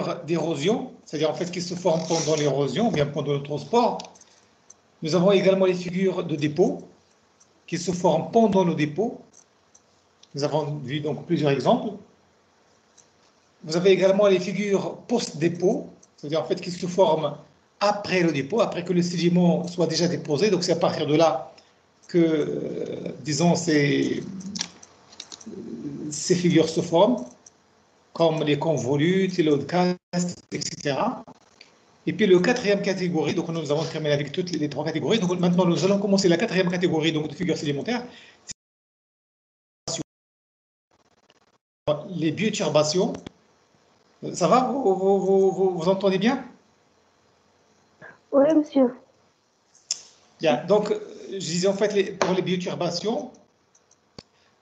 figures d'érosion, c'est-à-dire en fait qui se forment pendant l'érosion ou bien pendant le transport. Nous avons également les figures de dépôt qui se forment pendant le dépôt. Nous avons vu donc plusieurs exemples. Vous avez également les figures post-dépôt, c'est-à-dire en fait qui se forment après le dépôt, après que le sédiment soit déjà déposé. Donc c'est à partir de là que, disons, ces figures se forment, comme les convolutes, les loadcasts, etc. Et puis le quatrième catégorie, donc nous avons terminé avec toutes les trois catégories. Donc maintenant nous allons commencer la quatrième catégorie donc, de figures sédimentaires. Les bioturbations. Ça va, vous entendez bien? Oui, monsieur. Bien, donc je disais en fait pour les bioturbations,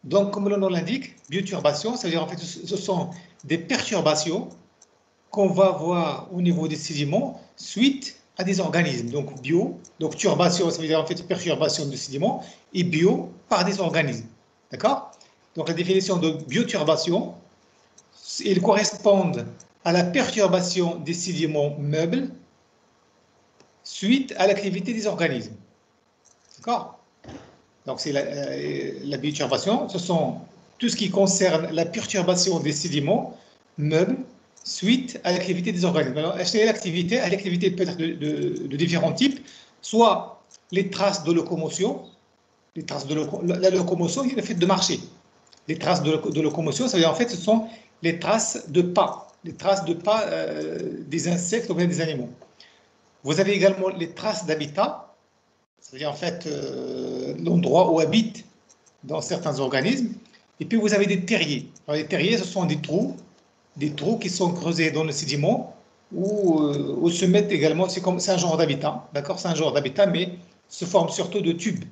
donc comme le nom l'indique, bioturbations, c'est-à-dire en fait ce sont des perturbations qu'on va voir au niveau des sédiments suite à des organismes. Donc bio, donc turbation, ça veut dire en fait perturbation de sédiments, et bio par des organismes. D'accord? Donc la définition de bioturbation, ils correspondent à la perturbation des sédiments meubles suite à l'activité des organismes. D'accord? Donc c'est la bioturbation, ce sont tout ce qui concerne la perturbation des sédiments meubles suite à l'activité des organismes. Alors, l'activité peut être de différents types, soit les traces de locomotion, la locomotion est le fait de marcher. Les traces de locomotion, ça veut dire en fait ce sont les traces de pas des insectes ou bien des animaux. Vous avez également les traces d'habitat, c'est-à-dire en fait l'endroit où habitent dans certains organismes. Et puis vous avez des terriers. Alors, les terriers, ce sont des trous qui sont creusés dans le sédiment où se mettent également, c'est un genre d'habitat, d'accord, c'est un genre d'habitat, mais se forme surtout de tubes.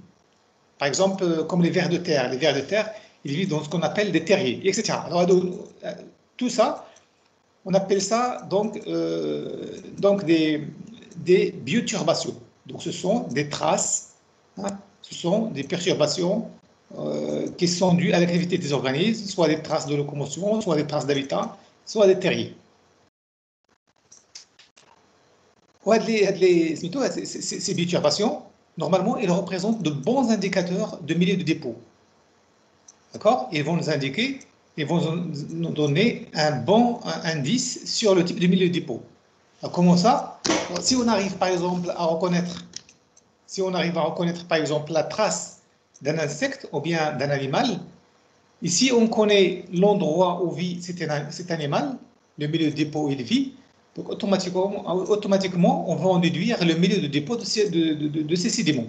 Par exemple, comme les vers de terre. Les vers de terre, ils vivent dans ce qu'on appelle des terriers, etc. Alors, tout ça, on appelle ça donc des bioturbations. Donc, ce sont des traces, hein, ce sont des perturbations qui sont dues à l'activité des organismes, soit des traces de locomotion, soit des traces d'habitat, soit des terriers. Ces bioturbations, normalement, ils représentent de bons indicateurs de milieu de dépôt. D'accord? Ils vont nous indiquer, ils vont nous donner un bon indice sur le type de milieu de dépôt. Alors, comment ça? Si on arrive par exemple à reconnaître, par exemple la trace d'un insecte ou bien d'un animal, ici on connaît l'endroit où vit cet animal, le milieu de dépôt où il vit, donc automatiquement on va en déduire le milieu de dépôt de ces sédiments.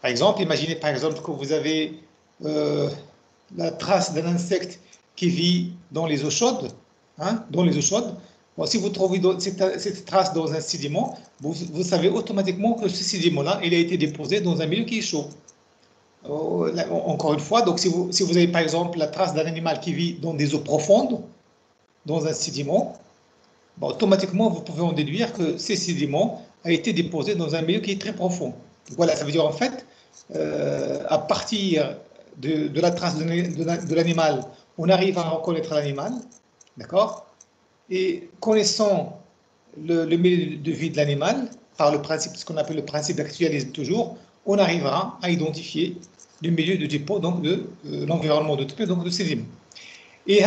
Par exemple, imaginez par exemple que vous avez la trace d'un insecte qui vit dans les eaux chaudes, hein, dans les eaux chaudes. Bon, si vous trouvez cette trace dans un sédiment, vous savez automatiquement que ce sédiment-là, il a été déposé dans un milieu qui est chaud. Encore une fois, donc si vous avez par exemple la trace d'un animal qui vit dans des eaux profondes, dans un sédiment, bon, automatiquement vous pouvez en déduire que ce sédiment a été déposé dans un milieu qui est très profond. Donc, voilà, ça veut dire en fait, à partir de la trace de l'animal, on arrive à reconnaître l'animal, d'accord? Et connaissant le milieu de vie de l'animal, par le principe, ce qu'on appelle le principe d'actualisme toujours, on arrivera à identifier le milieu de dépôt, donc de l'environnement de dépôt, donc de sédiments. Et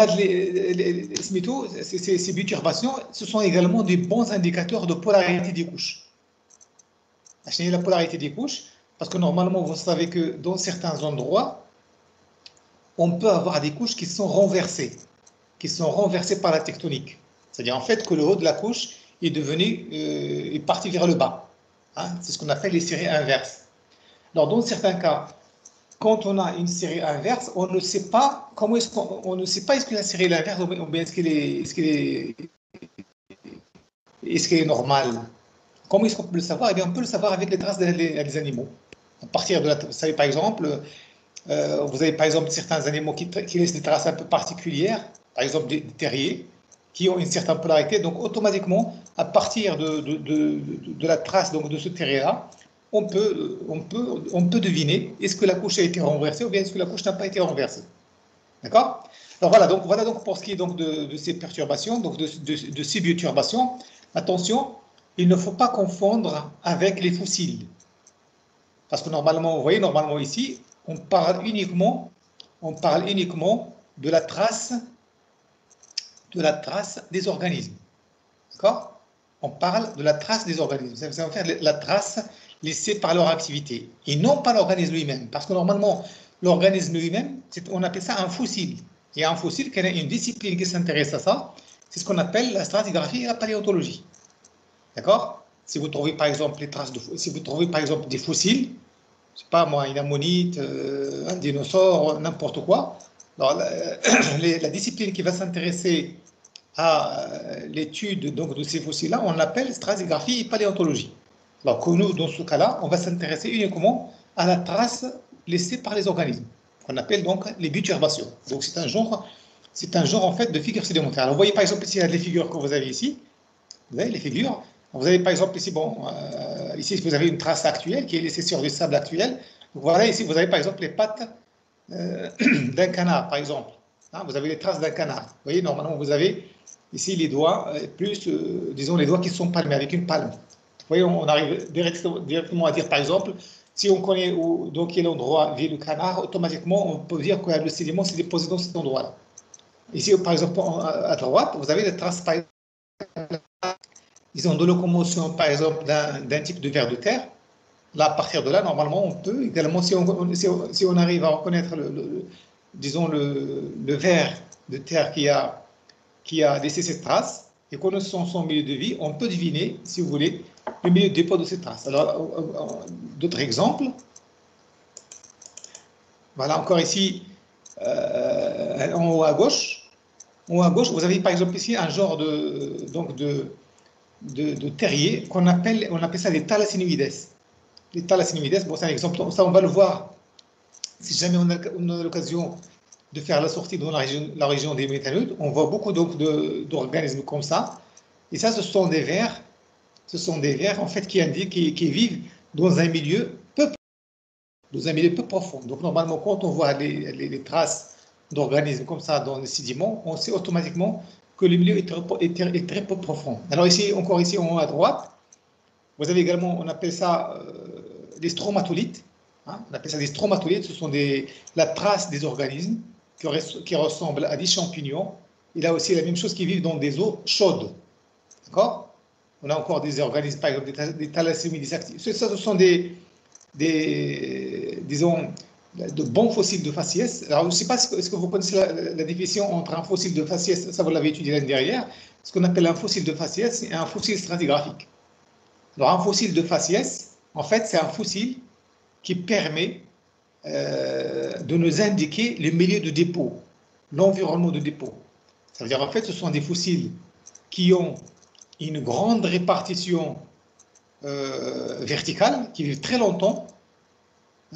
ces bioturbations, ce sont également des bons indicateurs de polarité des couches. La polarité des couches, parce que normalement, vous savez que dans certains endroits, on peut avoir des couches qui sont renversées par la tectonique. C'est-à-dire en fait que le haut de la couche est parti vers le bas. Hein, c'est ce qu'on appelle les séries inverses. Alors dans certains cas, quand on a une série inverse, on ne sait pas est-ce que la série est inverse ou bien est-ce qu'elle est normale. Comment est-ce qu'on peut le savoir? Eh bien, on peut le savoir avec les traces des animaux. À partir de vous savez par exemple, vous avez par exemple certains animaux qui laissent des traces un peu particulières, par exemple des terriers, qui ont une certaine polarité. Donc automatiquement, à partir de la trace donc, de ce terrier-là, on peut deviner est-ce que la couche a été renversée ou bien est-ce que la couche n'a pas été renversée. D'accord? Alors voilà donc pour ce qui est donc de ces perturbations, donc de ces bioturbations. Attention, il ne faut pas confondre avec les fossiles. Parce que normalement, vous voyez, normalement ici, on parle uniquement de la trace des organismes. D'accord? On parle de la trace des organismes. Ça veut dire la trace laissée par leur activité. Et non pas l'organisme lui-même. Parce que normalement, l'organisme lui-même, on appelle ça un fossile. Et un fossile, qu'il y a une discipline qui s'intéresse à ça, c'est ce qu'on appelle la stratigraphie et la paléontologie. D'accord? Si vous trouvez par exemple si vous trouvez par exemple des fossiles, je sais pas moi, une ammonite, un dinosaure, n'importe quoi, alors, la discipline qui va s'intéresser à l'étude donc de ces fossiles-là, on l'appelle stratigraphie et paléontologie. Alors que nous, dans ce cas-là, on va s'intéresser uniquement à la trace laissée par les organismes, qu'on appelle donc les biturbations. Donc c'est un genre en fait de figures sédimentaires. Alors vous voyez par exemple ici les figures que vous avez ici, vous avez les figures. Vous avez par exemple ici, ici vous avez une trace actuelle qui est laissée sur du sable actuel. Donc, voilà, ici vous avez par exemple les pattes d'un canard, par exemple. Hein, vous avez les traces d'un canard. Vous voyez, normalement vous avez ici les doigts, disons les doigts qui sont palmés avec une palme. Vous voyez, on arrive directement à dire par exemple, si on connaît dans quel endroit vit le canard, automatiquement on peut dire que le sédiment s'est déposé dans cet endroit-là. Ici par exemple à droite, vous avez les traces par exemple, disons, de locomotion, par exemple, d'un type de ver de terre. Là, à partir de là, normalement, on peut également, si on arrive à reconnaître, disons, le ver de terre qui a laissé cette trace, et connaissant son milieu de vie, on peut deviner, si vous voulez, le milieu de dépôt de cette trace. Alors, d'autres exemples. Voilà, encore ici, en haut à gauche. En haut à gauche, vous avez par exemple ici un genre de terrier on appelle ça des thalassinoïdes. Les thalassinoïdes, bon, c'est un exemple, ça on va le voir si jamais on a l'occasion de faire la sortie dans la région des métanoïdes. On voit beaucoup d'organismes comme ça. Et ça, ce sont des vers en fait qui vivent dans un milieu peu profond. Donc normalement, quand on voit les traces d'organismes comme ça dans les sédiments, on sait automatiquement que le milieu est très peu profond. Alors ici, encore ici en haut à droite, vous avez également, on appelle ça des stromatolites. Hein, on appelle ça des stromatolites, ce sont la trace des organismes qui ressemblent à des champignons. Il a aussi la même chose qui vivent dans des eaux chaudes. D'accord? On a encore des organismes, par exemple des thalassémides actifs. Ce sont disons, de bons fossiles de faciès. Alors, je ne sais pas est-ce que vous connaissez la définition entre un fossile de faciès, ça vous l'avez étudié l'année dernière, ce qu'on appelle un fossile de faciès et un fossile stratigraphique. Alors, un fossile de faciès, en fait, c'est un fossile qui permet de nous indiquer le milieu de dépôt, l'environnement de dépôt. Ça veut dire, en fait, ce sont des fossiles qui ont une grande répartition verticale, qui vivent très longtemps,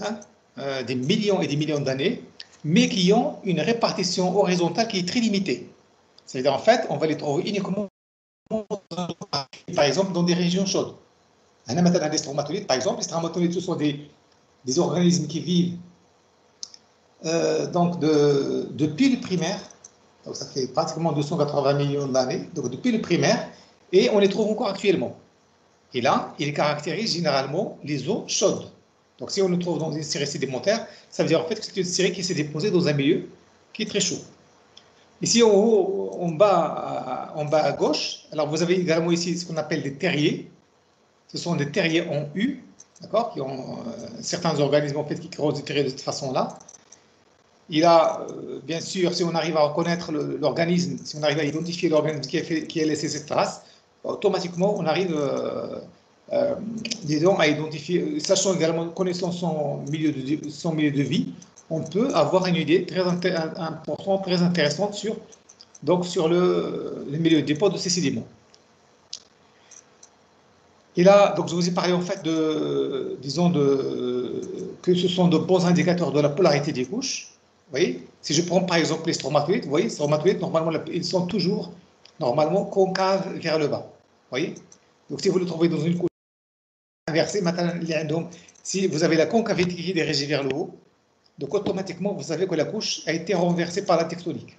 hein, des millions et des millions d'années, mais qui ont une répartition horizontale qui est très limitée. C'est-à-dire, en fait, on va les trouver uniquement, par exemple, dans des régions chaudes. On a maintenant des stromatolites, par exemple. Les stromatolites, ce sont des organismes qui vivent donc depuis le primaire, donc ça fait pratiquement 280 millions d'années, donc depuis le primaire, et on les trouve encore actuellement. Et là, ils caractérisent généralement les eaux chaudes. Donc si on le trouve dans une série sédimentaire, ça veut dire en fait que c'est une série qui s'est déposée dans un milieu qui est très chaud. Ici en haut, en bas à gauche, alors vous avez également ici ce qu'on appelle des terriers. Ce sont des terriers en U, d'accord, qui ont certains organismes en fait qui creusent des terriers de cette façon-là. Il a, bien sûr, si on arrive à reconnaître l'organisme, si on arrive à identifier l'organisme qui a laissé cette trace, automatiquement on arrive, disons, à identifier, sachant également, connaissant son milieu de vie, on peut avoir une idée très importante, très intéressante sur le milieu de dépôt de ces sédiments. Et là, donc je vous ai parlé en fait que ce sont de bons indicateurs de la polarité des couches. Vous voyez, si je prends par exemple les stromatolites, vous voyez, les stromatolites, normalement, ils sont toujours normalement concaves vers le bas. Vous voyez, donc si vous le trouvez dans une couche inversée, maintenant, donc, si vous avez la concavité qui est dirigée vers le haut, Donc automatiquement, vous savez que la couche a été renversée par la tectonique.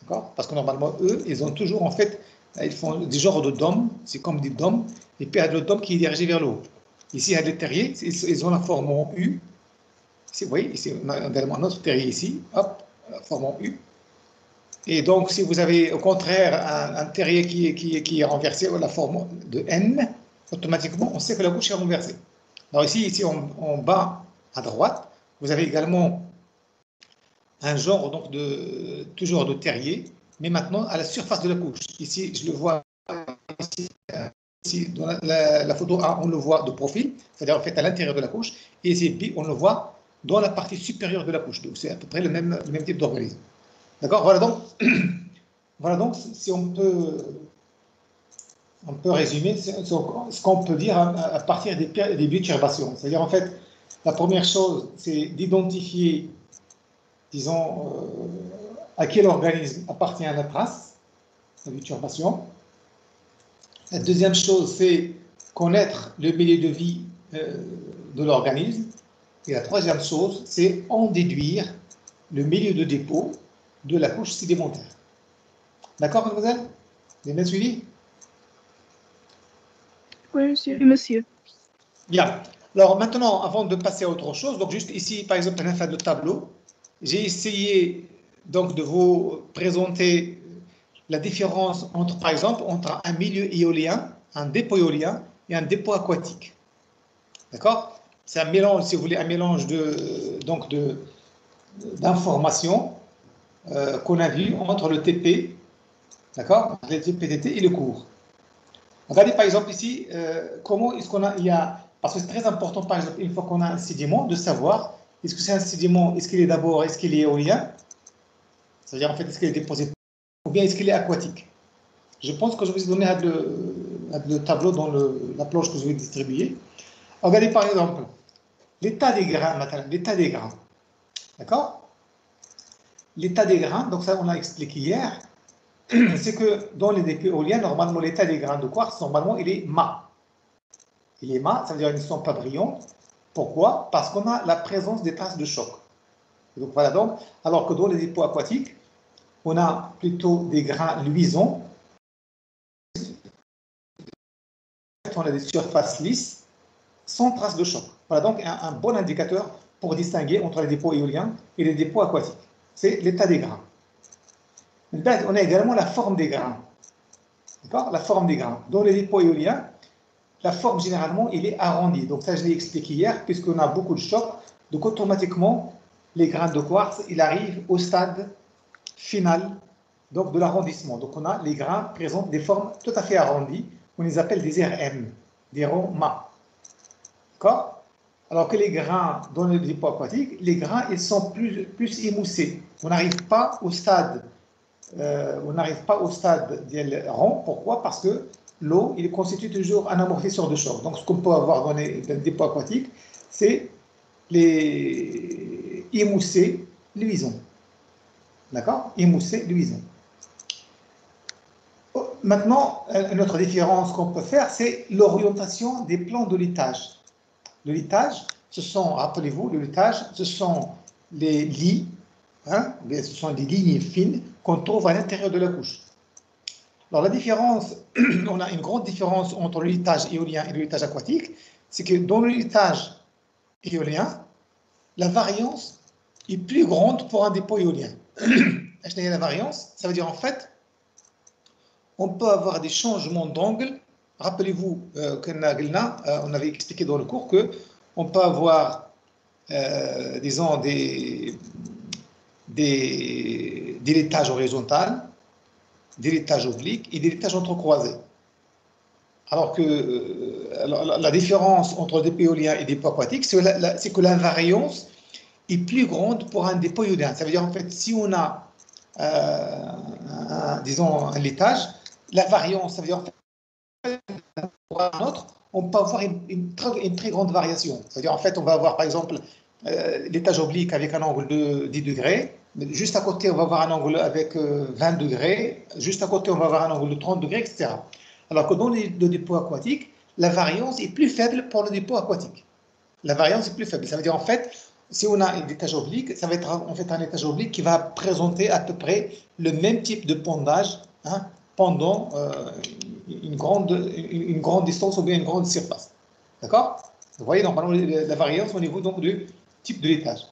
D'accord? Parce que normalement, eux, ils ont toujours, en fait, ils font des genres de dômes, c'est comme des dômes, et puis il y a le dôme qui est dirigé vers le haut. Ici, il y a des terriers, ils ont la forme en U. Ici, vous voyez, ici, on a également notre terrier ici, hop, la forme en U. Et donc, si vous avez au contraire un terrier qui est renversé, la forme de N, automatiquement, on sait que la couche est renversée. Alors ici en bas à droite, vous avez également un genre donc toujours de terrier, mais maintenant à la surface de la couche. Ici, je le vois ici dans la photo A, on le voit de profil, c'est-à-dire en fait à l'intérieur de la couche, et ici B, on le voit dans la partie supérieure de la couche. Donc c'est à peu près le même type d'organisme. D'accord? Voilà donc si on peut résumer ce qu'on peut dire à partir des biturbations. C'est-à-dire en fait, la première chose, c'est d'identifier, disons, à quel organisme appartient la trace, la biturbation. La deuxième chose, c'est connaître le milieu de vie de l'organisme. Et la troisième chose, c'est en déduire le milieu de dépôt de la couche sédimentaire. D'accord, mademoiselle? Vous avez bien suivi? Oui, monsieur. Oui, monsieur. Bien. Alors maintenant, avant de passer à autre chose, donc juste ici, par exemple, on a fait le tableau. J'ai essayé donc de vous présenter la différence entre, par exemple, entre un milieu éolien, un dépôt éolien et un dépôt aquatique. D'accord? C'est un mélange, si vous voulez, un mélange d'informations qu'on a vu entre le TP, d'accord, le TPTT et le cours. Regardez par exemple ici, comment est-ce qu'on a, parce que c'est très important par exemple, une fois qu'on a un sédiment, de savoir est-ce que c'est un sédiment, est-ce qu'il est éolien, c'est-à-dire en fait est-ce qu'il est déposé, ou bien est-ce qu'il est aquatique. Je pense que je vous ai donné le tableau dans la planche que je vais distribuer. Regardez par exemple l'état des grains, l'état des grains, d'accord? L'état des grains, donc ça on l'a expliqué hier, c'est que dans les dépôts éoliens, normalement l'état des grains de quartz, normalement il est mat. Il est mat, ça veut dire qu'ils ne sont pas brillants. Pourquoi? Parce qu'on a la présence des traces de choc. Donc voilà donc, alors que dans les dépôts aquatiques, on a plutôt des grains luisants, on a des surfaces lisses, sans traces de choc. Voilà donc un bon indicateur pour distinguer entre les dépôts éoliens et les dépôts aquatiques. C'est l'état des grains. On a également la forme des grains. D'accord? La forme des grains. Dans les dépôts éoliens, la forme généralement, il est arrondi. Donc ça, je l'ai expliqué hier, puisqu'on a beaucoup de chocs. Donc automatiquement, les grains de quartz, ils arrivent au stade final donc, de l'arrondissement. Donc on a les grains présentent des formes tout à fait arrondies. On les appelle des RM, des ronds mat. D'accord? Alors que les grains dans le dépôt aquatique, les grains, ils sont plus émoussés. On n'arrive pas au stade des ronds. Pourquoi? Parce que l'eau, il constitue toujours un amortisseur de choc. Donc, ce qu'on peut avoir dans les dépôts aquatiques, c'est les émoussés luisants. D'accord? Émoussés luisants. Maintenant, une autre différence qu'on peut faire, c'est l'orientation des plans de litage. Le litage, rappelez-vous, le litage, ce sont les lits, ce sont des lignes fines qu'on trouve à l'intérieur de la couche. Alors la différence, on a une grande différence entre le litage éolien et le litage aquatique, c'est que dans le litage éolien, la variance est plus grande pour un dépôt éolien. La variance, ça veut dire en fait, on peut avoir des changements d'angle. Rappelez-vous qu'on avait expliqué dans le cours qu'on peut avoir, disons, des laitages horizontaux, des laitages obliques et des laitages entrecroisés. Alors que la différence entre des dépôts éoliens et des dépôts aquatiques, c'est que la variance est plus grande pour un dépôt éolien. Ça veut dire en fait, si on a, disons, un laitage, la variance, ça veut dire en fait, pour un autre, on peut avoir une très grande variation. C'est-à-dire en fait, on va avoir par exemple l'étage oblique avec un angle de 10 degrés. Juste à côté, on va avoir un angle avec 20 degrés. Juste à côté, on va avoir un angle de 30 degrés, etc. Alors que dans le dépôt aquatique, la variance est plus faible pour le dépôt aquatique. La variance est plus faible. Ça veut dire en fait, si on a un étage oblique, ça va être en fait un étage oblique qui va présenter à peu près le même type de pondage, hein, pendant une grande distance ou bien une grande surface. D'accord? Vous voyez normalement la variance au niveau donc du type de l'étage.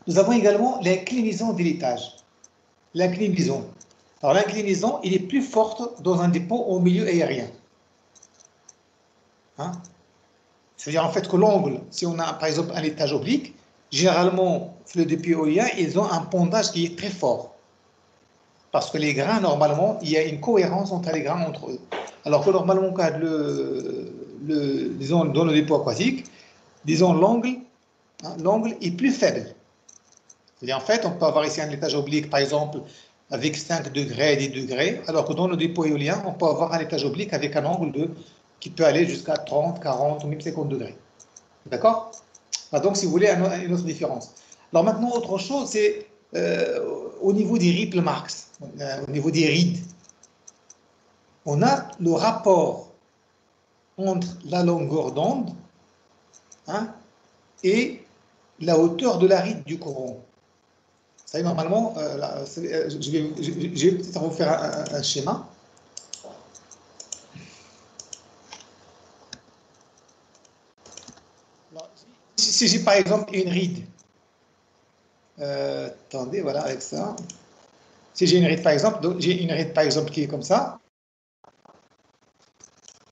Nous avons également l'inclinaison de l'étage. L'inclinaison. Alors l'inclinaison, il est plus forte dans un dépôt au milieu aérien. Hein? C'est-à-dire en fait que l'angle, si on a par exemple un étage oblique, généralement le dépôt éolien, ils ont un pondage qui est très fort. Parce que les grains, normalement, il y a une cohérence entre les grains entre eux. Alors que normalement, quand disons, dans le dépôt aquatique, disons l'angle, hein, l'angle est plus faible. C'est-à-dire en fait, on peut avoir ici un étage oblique, par exemple, avec 5 degrés, 10 degrés, alors que dans le dépôt éolien, on peut avoir un étage oblique avec un angle qui peut aller jusqu'à 30, 40 ou même 50 degrés. D'accord? Donc, si vous voulez, une autre différence. Alors maintenant, autre chose, c'est au niveau des ripple marks, au niveau des rides. On a le rapport entre la longueur d'onde, hein, et la hauteur de la ride du courant. Vous savez, normalement, je vais peut-être vous faire un schéma. Alors, si j'ai par exemple une ride, attendez, voilà, avec ça. Si j'ai une ride par exemple, qui est comme ça.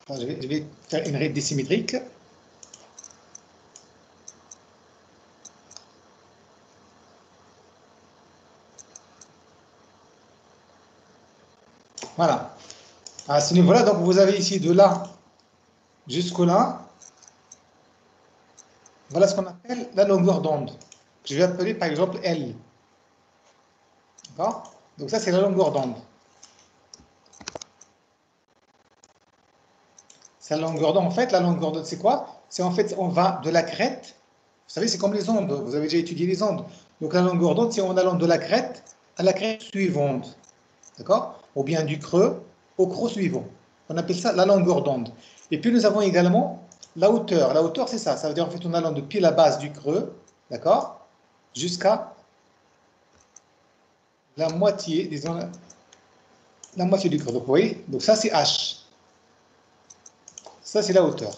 Enfin, je vais faire une ride dissymétrique. Voilà. À ce niveau-là, donc vous avez ici de là jusqu'au là. Voilà ce qu'on appelle la longueur d'onde. Je vais appeler par exemple L. D'accord? Donc ça, c'est la longueur d'onde. C'est la longueur d'onde. En fait, la longueur d'onde, c'est quoi? C'est en fait, on va de la crête. Vous savez, c'est comme les ondes. Vous avez déjà étudié les ondes. Donc la longueur d'onde, c'est en allant de la crête à la crête suivante. D'accord? Ou bien du creux au creux suivant. On appelle ça la longueur d'onde. Et puis nous avons également la hauteur. La hauteur, c'est ça. Ça veut dire en fait en allant depuis la base du creux, d'accord, jusqu'à la moitié, disons, la moitié du creux. Donc, vous voyez? Donc ça, c'est H. Ça, c'est la hauteur.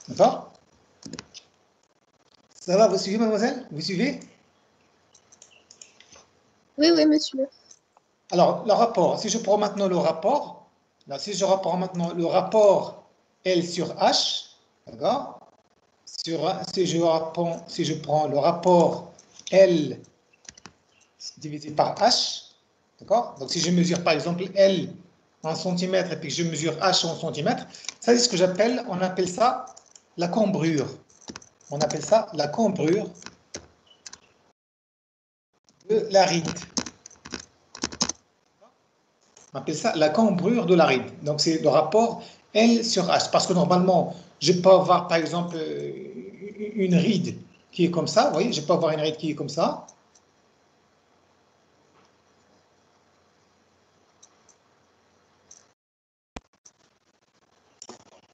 D'accord? Ça va, vous suivez, mademoiselle? Vous suivez? Oui, oui, monsieur. Alors, le rapport, si je prends maintenant le rapport, là, si je reprends maintenant le rapport L sur H, d'accord? Si je prends le rapport L divisé par H, d'accord? Donc si je mesure par exemple L en centimètres et puis que je mesure H en centimètres, ça c'est ce que on appelle ça la cambrure. On appelle ça la cambrure de la ride. On appelle ça la cambrure de la ride. Donc c'est le rapport L sur H. Parce que normalement, je peux avoir par exemple une ride qui est comme ça. Vous voyez, je peux avoir une ride qui est comme ça.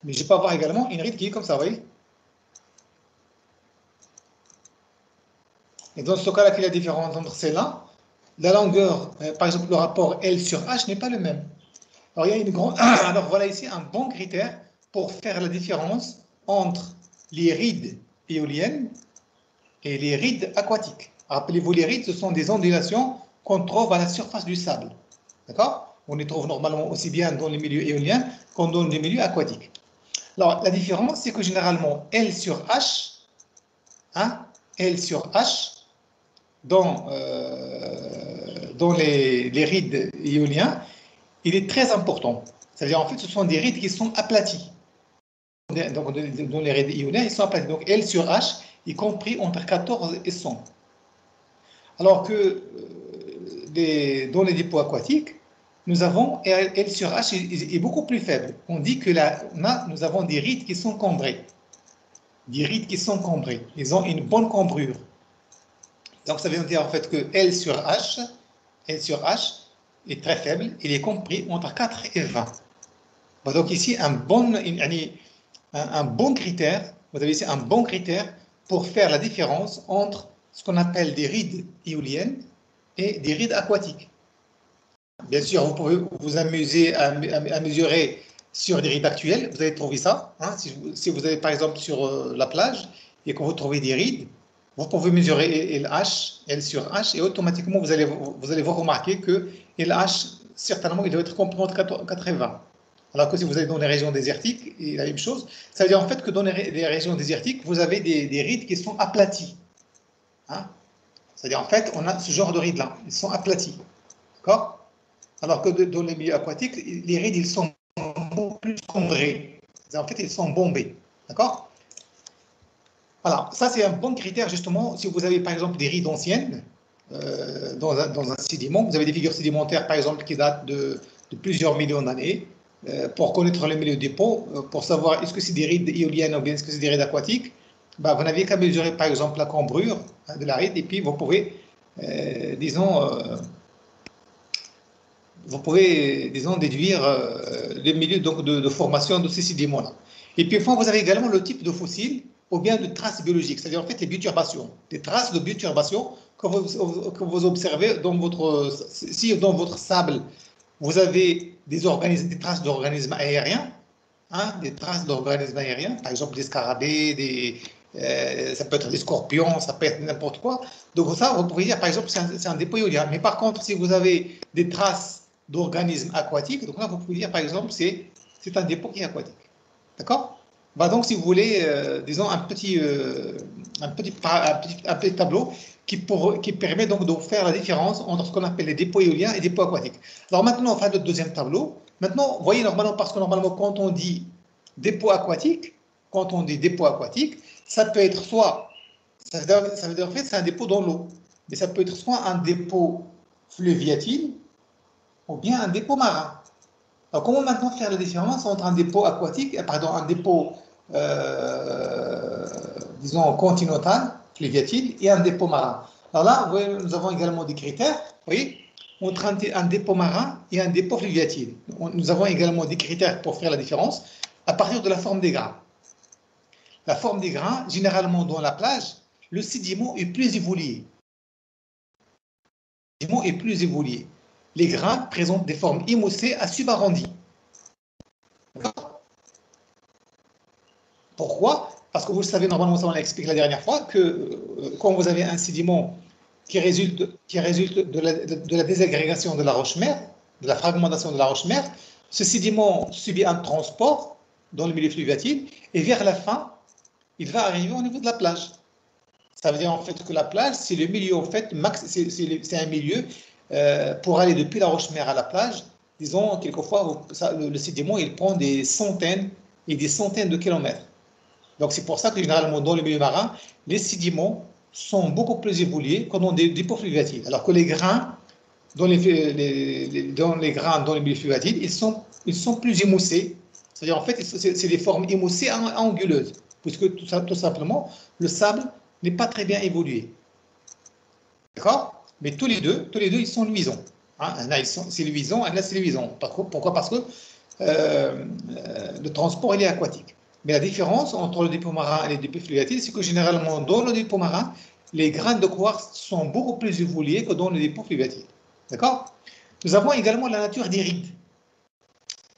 Mais je peux avoir également une ride qui est comme ça, vous voyez. Et dans ce cas-là, quelle est la différence entre celles-là? La longueur, par exemple, le rapport L sur H n'est pas le même. Alors, il y a une grande... Alors, voilà ici un bon critère pour faire la différence entre les rides éoliennes et les rides aquatiques. Rappelez-vous, les rides, ce sont des ondulations qu'on trouve à la surface du sable. D'accord? On les trouve normalement aussi bien dans les milieux éoliens qu'en dans les milieux aquatiques. Alors, la différence, c'est que généralement, L sur H, hein, L sur H, dans les rides éoliens, il est très important. C'est-à-dire, en fait, ce sont des rides qui sont aplatis. Donc, dans les rides éoliens, ils sont aplatis. Donc, L sur H est compris entre 14 et 100. Alors que dans les dépôts aquatiques, nous avons L sur H est beaucoup plus faible. On dit que là, nous avons des rides qui sont cambrées. Des rides qui sont cambrées. Ils ont une bonne cambrure. Donc, ça veut dire en fait que L sur H est très faible. Il est compris entre 4 et 20. Donc, ici, un bon critère, vous avez ici un bon critère pour faire la différence entre ce qu'on appelle des rides éoliennes et des rides aquatiques. Bien sûr, vous pouvez vous amuser à mesurer sur des rides actuelles, vous allez trouver ça. Hein, si vous allez par exemple sur la plage et que vous trouvez des rides, vous pouvez mesurer LH, L sur H, et automatiquement vous allez vous remarquer que LH, certainement, il doit être compris entre 80. Alors que si vous allez dans les régions désertiques, c'est la même chose. Ça veut dire en fait que dans les régions désertiques, vous avez des rides qui sont aplaties. Hein, c'est-à-dire en fait, on a ce genre de rides-là, ils sont aplatis. D'accord? Alors que dans les milieux aquatiques, les rides, ils sont beaucoup plus cambrés. En fait, ils sont bombés. D'accord? Voilà, ça c'est un bon critère justement. Si vous avez par exemple des rides anciennes dans un sédiment, vous avez des figures sédimentaires par exemple qui datent de plusieurs millions d'années, pour connaître le milieu des pots, pour savoir est-ce que c'est des rides éoliennes ou bien est-ce que c'est des rides aquatiques, bah, vous n'avez qu'à mesurer par exemple la cambrure de la ride et puis vous pouvez, disons, déduire les milieux donc, de formation de ces sédiments-là. Et puis, enfin, vous avez également le type de fossiles ou bien de traces biologiques, c'est-à-dire en fait les biturbations, des traces de biturbation que vous observez dans votre, si dans votre sable, vous avez des traces d'organismes aériens, hein, des traces d'organismes aériens, par exemple des scarabées, ça peut être des scorpions, ça peut être n'importe quoi. Donc ça, vous pouvez dire, par exemple, c'est un dépôt éolien. Mais par contre, si vous avez des traces d'organismes aquatiques, donc là, vous pouvez dire, par exemple, c'est un dépôt qui est aquatique. D'accord? Bah donc, si vous voulez, disons, un petit tableau qui permet donc de faire la différence entre ce qu'on appelle les dépôts éoliens et les dépôts aquatiques. Alors maintenant, on va faire le deuxième tableau. Maintenant, vous voyez, normalement, parce que normalement, quand on dit dépôt aquatique, ça peut être soit, ça veut dire en fait, c'est un dépôt dans l'eau, mais ça peut être soit un dépôt fluviatile ou bien un dépôt marin. Alors, comment maintenant faire la différence entre un dépôt aquatique, pardon, un dépôt, disons, continental, fluviatile, et un dépôt marin? Alors là, vous voyez, nous avons également des critères, vous voyez, entre un dépôt marin et un dépôt fluviatile. Nous avons également des critères pour faire la différence à partir de la forme des grains. La forme des grains, généralement dans la plage, le sédiment est plus évolué. Les grains présentent des formes émoussées à subarrondies. Pourquoi? Parce que vous le savez, normalement, ça on l'a expliqué la dernière fois, que quand vous avez un sédiment qui résulte de la désagrégation de la roche-mère, de la fragmentation de la roche-mère, ce sédiment subit un transport dans le milieu fluviatile et vers la fin, il va arriver au niveau de la plage. Ça veut dire en fait que la plage, c'est le milieu, en fait, c'est un milieu pour aller depuis la roche-mère à la plage. Disons, quelquefois, le sédiment, il prend des centaines et des centaines de kilomètres. Donc, c'est pour ça que généralement, dans le milieu marin, les sédiments sont beaucoup plus évolués que dans des dépôts fluviatiles. Alors que les grains, dans les milieux fluviatiles, ils sont plus émoussés. C'est-à-dire, en fait, c'est des formes émoussées anguleuses, puisque tout simplement, le sable n'est pas très bien évolué. D'accord? Mais tous les deux, ils sont luisants. Hein? Un là, c'est luisant, un là, c'est luisant. Pourquoi? Parce que le transport, il est aquatique. Mais la différence entre le dépôt marin et les dépôts fluviatiles, c'est que généralement, dans le dépôt marin, les grains de quartz sont beaucoup plus évolués que dans le dépôt fluviatile. D'accord? Nous avons également la nature des rides.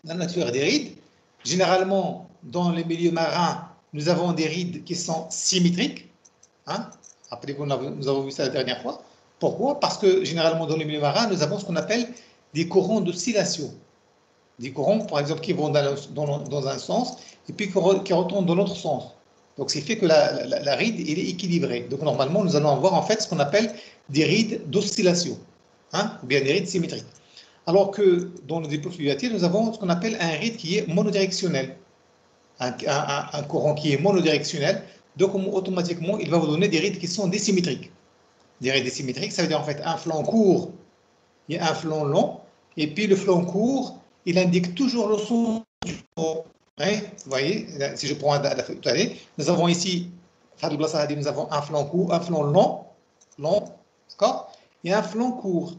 La nature des rides, généralement, dans les milieux marins, nous avons des rides qui sont symétriques. Hein? Rappelez-vous, nous avons vu ça la dernière fois. Pourquoi? Parce que généralement, dans les milieux marins, nous avons ce qu'on appelle des courants d'oscillation. Des courants, par exemple, qui vont dans un sens et puis qui retournent dans l'autre sens. Donc, ce qui fait que la ride elle est équilibrée. Donc, normalement, nous allons avoir en fait ce qu'on appelle des rides d'oscillation, hein, ou bien des rides symétriques. Alors que dans le dépôt fluviatile, nous avons ce qu'on appelle un ride qui est monodirectionnel. Un courant qui est monodirectionnel, donc automatiquement, il va vous donner des rides qui sont désymétriques. Des rides désymétriques, ça veut dire en fait un flanc court et un flanc long, et puis le flanc court, il indique toujours le sens du courant. Hein? Vous voyez, si je prends la photo, nous avons ici, nous avons un flanc court, un flanc long, d'accord, et un flanc court.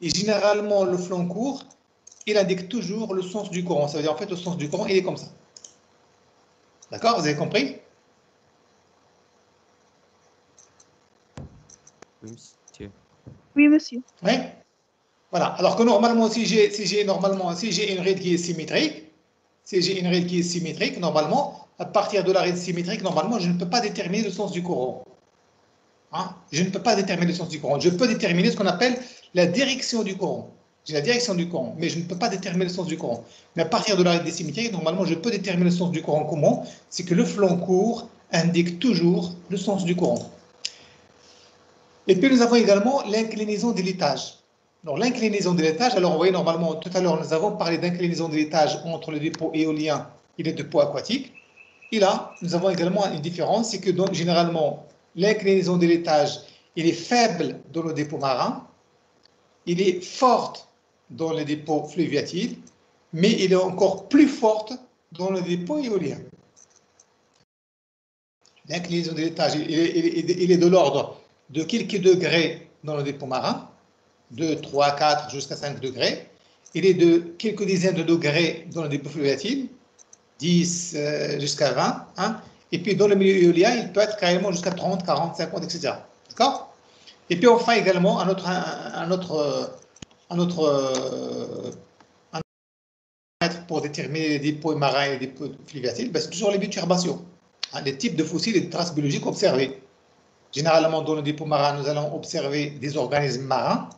Et généralement, le flanc court, il indique toujours le sens du courant. Ça veut dire en fait le sens du courant, il est comme ça. D'accord? Vous avez compris? Oui, monsieur. Oui, monsieur. Oui. Voilà. Alors que normalement, si j'ai une règle qui est symétrique, normalement, à partir de la règle symétrique, normalement, je ne peux pas déterminer le sens du courant. Hein? Je ne peux pas déterminer le sens du courant. Je peux déterminer ce qu'on appelle la direction du courant. J'ai la direction du courant, mais je ne peux pas déterminer le sens du courant. Mais à partir de la règle symétrique, normalement, je peux déterminer le sens du courant. Comment? C'est que le flanc court indique toujours le sens du courant. Et puis, nous avons également l'inclinaison de l'étage. Alors, l'inclinaison de l'étage, alors, vous voyez, normalement, tout à l'heure, nous avons parlé d'inclinaison de l'étage entre le dépôt éolien et le dépôt aquatique. Et là, nous avons également une différence, c'est que donc, généralement, l'inclinaison de l'étage, il est faible dans le dépôt marin, il est forte dans le dépôt fluviatile, mais il est encore plus forte dans le dépôt éolien. L'inclinaison de l'étage, il est de l'ordre de quelques degrés dans le dépôt marin, 2, 3, 4 jusqu'à 5 degrés. Il est de quelques dizaines de degrés dans le dépôt fluviatile, 10 jusqu'à 20. Hein. Et puis dans le milieu éolien, il peut être carrément jusqu'à 30, 40, 50, etc. D'accord? Et puis enfin également un autre pour déterminer les dépôts marins et les dépôts fluviatiles, ben, c'est toujours les biturbations. Hein, les types de fossiles et de traces biologiques observés. Généralement, dans le dépôt marin, nous allons observer des organismes marins.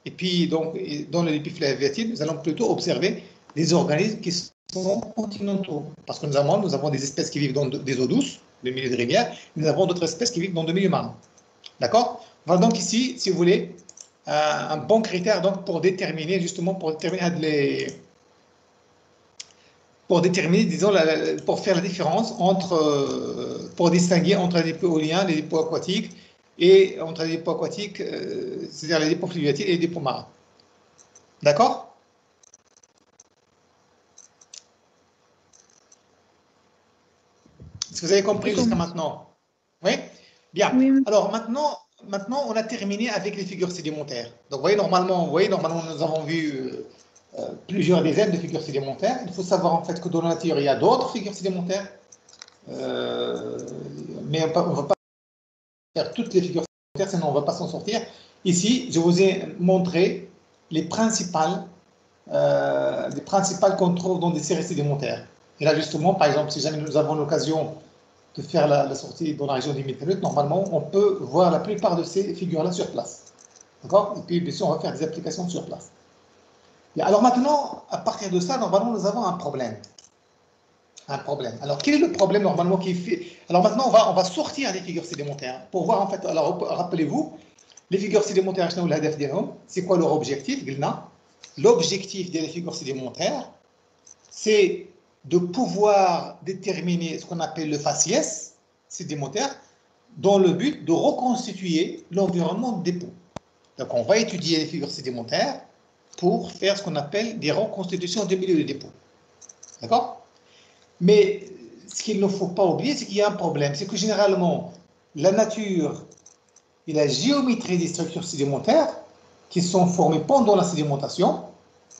Et puis, donc, dans le dépôt fluviatile, nous allons plutôt observer des organismes qui sont continentaux. Parce que nous avons des espèces qui vivent dans des eaux douces, le milieu de rivière, nous avons d'autres espèces qui vivent dans des milieux marins. D'accord? Voilà donc ici, si vous voulez, un bon critère donc, pour déterminer, disons, pour faire la différence entre, pour distinguer entre les dépôts éoliens, les dépôts aquatiques, et entre les dépôts aquatiques, c'est-à-dire les dépôts fluviatiles et les dépôts marins. D'accord? Est-ce que vous avez compris jusqu'à maintenant? Oui? Bien. Oui. Alors maintenant, on a terminé avec les figures sédimentaires. Donc, vous voyez, normalement, nous avons vu plusieurs dizaines de figures sédimentaires. Il faut savoir en fait que dans la nature, il y a d'autres figures sédimentaires. Mais on ne va pas faire toutes les figures sédimentaires, sinon on ne va pas s'en sortir. Ici, je vous ai montré les principales qu'on trouve dans des séries sédimentaires. Et là, justement, par exemple, si jamais nous avons l'occasion de faire la sortie dans la région des Métallurgies, normalement, on peut voir la plupart de ces figures-là sur place. D'accord? Et puis, bien sûr, on va faire des applications sur place. Et alors maintenant, à partir de ça, normalement, nous avons un problème. Alors, quel est le problème normalement qui fait... Alors maintenant, on va sortir des figures sédimentaires pour voir en fait... Alors, rappelez-vous, les figures sédimentaires, c'est quoi leur objectif? L'objectif des figures sédimentaires, c'est de pouvoir déterminer ce qu'on appelle le faciès sédimentaire dans le but de reconstituer l'environnement de dépôt. Donc, on va étudier les figures sédimentaires pour faire ce qu'on appelle des reconstitutions de milieux de dépôt. D'accord? Mais ce qu'il ne faut pas oublier, c'est qu'il y a un problème. C'est que généralement, la nature et la géométrie des structures sédimentaires qui sont formées pendant la sédimentation,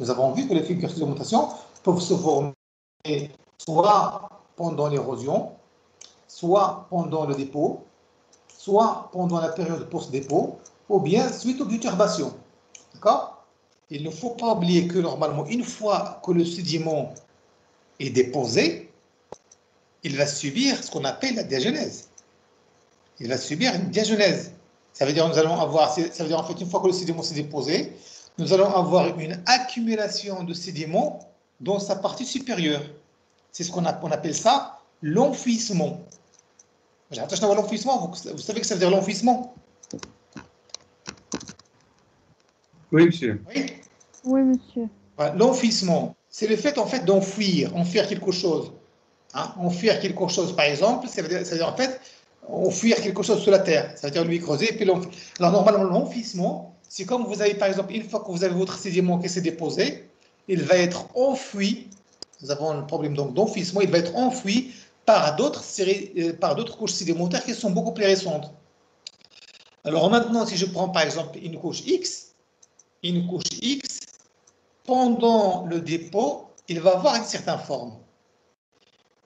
nous avons vu que les figures de sédimentation peuvent se former soit pendant l'érosion, soit pendant le dépôt, soit pendant la période post-dépôt, ou bien suite aux biturbations. D'accord? Il ne faut pas oublier que normalement, une fois que le sédiment est déposé, il va subir ce qu'on appelle la diagenèse. Il va subir une diagenèse. Ça veut dire en fait, une fois que le sédiment s'est déposé, nous allons avoir une accumulation de sédiments dans sa partie supérieure. C'est ce qu'on appelle ça l'enfouissement. L'enfouissement, vous savez que ça veut dire l'enfouissement? Oui, monsieur. Oui. Oui, monsieur. L'enfouissement, c'est le fait en fait d'enfouir quelque chose. Hein? Enfuir quelque chose, par exemple, ça veut dire en fait enfuir quelque chose sous la terre. Ça veut dire lui creuser et puis l'enfouir. Alors normalement, l'enfouissement, c'est comme vous avez par exemple, une fois que vous avez votre sédiment qui s'est déposé, il va être enfoui. Nous avons un problème donc d'enfouissement, il va être enfoui par d'autres couches sédimentaires qui sont beaucoup plus récentes. Alors maintenant, si je prends par exemple une couche X, pendant le dépôt, il va avoir une certaine forme.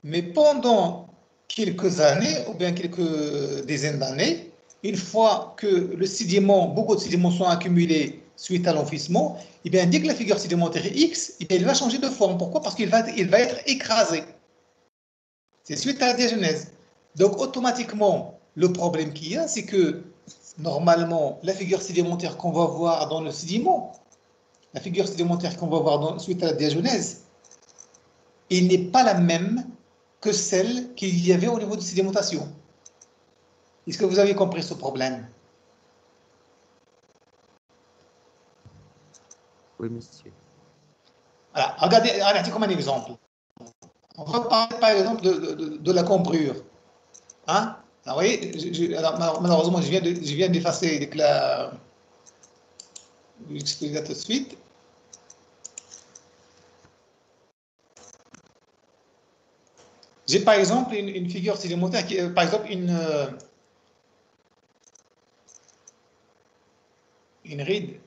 Mais pendant quelques années, ou bien quelques dizaines d'années, une fois que le sédiment, beaucoup de sédiments sont accumulés suite à l'enfouissement, et bien, dès que la figure sédimentaire est X, et bien, il va changer de forme. Pourquoi? Parce qu'il va être écrasé. C'est suite à la diagenèse. Donc, automatiquement, le problème qu'il y a, c'est que, normalement, la figure sédimentaire qu'on va voir dans le sédiment, la figure sédimentaire qu'on va voir suite à la diagenèse, il n'est pas la même que celle qu'il y avait au niveau de sédimentation. Est-ce que vous avez compris ce problème? Oui, monsieur. Alors, regardez comme un exemple. On va parler par exemple de la cambrure. Hein? Alors, vous voyez, alors, malheureusement, je viens d'effacer l'éclat. Je vais expliquer ça tout de suite. J'ai par exemple une figure sédimentaire, par exemple une ride